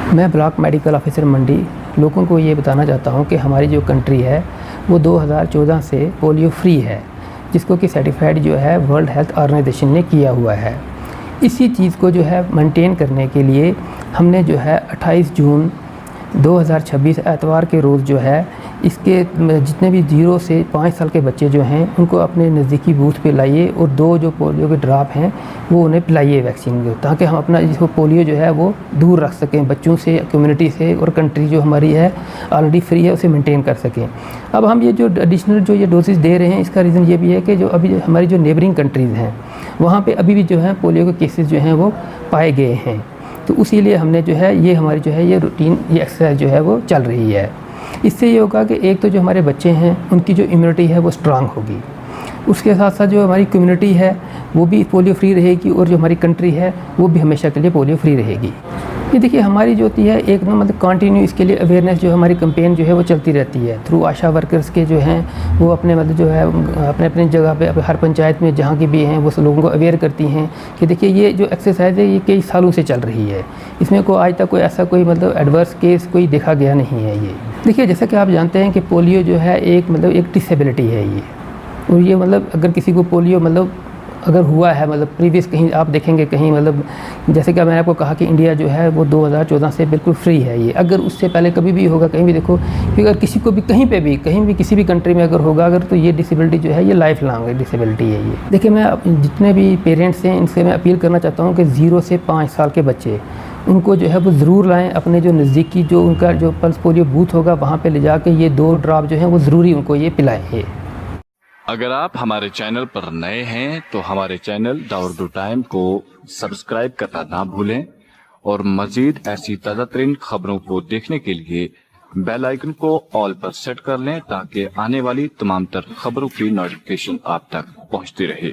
मैं block medical officer मंडी लोगों को ये बताना चाहता हूँ कि हमारी जो कंट्री है वो 2014 से पोलियो फ्री है, जिसको कि सर्टिफाइड जो है वर्ल्ड हेल्थ ऑर्गेनाइजेशन ने किया हुआ है। इसी चीज़ को जो है मेंटेन करने के लिए हमने जो है 28 जून 2026 एतवार के रोज़ जो है इसके जितने भी 0 से 5 साल के बच्चे जो हैं उनको अपने नज़दीकी बूथ पे लाइए और 2 जो पोलियो के ड्रॉप हैं वो उन्हें पिलाइए वैक्सीन को, ताकि हम अपना जिसको पोलियो जो है वो दूर रख सकें बच्चों से, कम्युनिटी से, और कंट्री जो हमारी है ऑलरेडी फ्री है उसे मेंटेन कर सकें। अब हम ये जो एडिशनल जो ये डोजेज़ दे रहे हैं इसका रीज़न ये भी है कि जो अभी हमारी जो नेबरिंग कंट्रीज़ हैं वहाँ पर अभी भी जो है पोलियो के केसेस जो हैं वो पाए गए हैं, तो उसी लिए हमने जो है ये हमारी जो है ये रूटीन ये एक्सरसाइज जो है वो चल रही है। इससे ये होगा कि एक तो जो हमारे बच्चे हैं उनकी जो इम्यूनिटी है वो स्ट्रांग होगी, उसके साथ साथ जो हमारी कम्युनिटी है वो भी पोलियो फ्री रहेगी और जो हमारी कंट्री है वो भी हमेशा के लिए पोलियो फ्री रहेगी। ये देखिए हमारी जो होती है एक मतलब कंटिन्यू इसके लिए अवेयरनेस जो हमारी कैंपेन जो है वो चलती रहती है थ्रू आशा वर्कर्स के जो हैं वो अपने मतलब जो है अपने अपने जगह पे हर पंचायत में जहाँ की भी हैं वो लोगों को अवेयर करती हैं कि देखिए ये जो एक्सरसाइज है ये कई सालों से चल रही है, इसमें कोई आज तक कोई ऐसा कोई मतलब एडवर्स केस कोई देखा गया नहीं है। ये देखिए जैसा कि आप जानते हैं कि पोलियो जो है एक मतलब एक डिसेबिलिटी है ये, और ये मतलब अगर किसी को पोलियो मतलब अगर हुआ है मतलब प्रीवियस कहीं आप देखेंगे कहीं मतलब जैसे कि मैंने आपको कहा कि इंडिया जो है वो 2014 से बिल्कुल फ्री है ये, अगर उससे पहले कभी भी होगा कहीं भी देखो कि अगर किसी को भी कहीं पे भी कहीं भी किसी भी कंट्री में अगर होगा अगर तो ये डिसेबिलिटी जो है ये लाइफ लॉन्ग डिसेबिलिटी है ये। देखिए मैं जितने भी पेरेंट्स हैं इनसे मैं अपील करना चाहता हूँ कि 0 से 5 साल के बच्चे उनको जो है वो ज़रूर लाएँ, अपने जो नज़दीकी जो उनका जो पल्स पोलियो बूथ होगा वहाँ पर ले जाके ये 2 ड्रॉप जो हैं वो ज़रूरी उनको ये पिलाएँ। अगर आप हमारे चैनल पर नए हैं तो हमारे चैनल द उर्दू टाइम को सब्सक्राइब करना ना भूलें और मजीद ऐसी ताज़ा तरीन खबरों को देखने के लिए बेल आइकन को ऑल पर सेट कर लें ताकि आने वाली तमाम तर खबरों की नोटिफिकेशन आप तक पहुंचती रहे।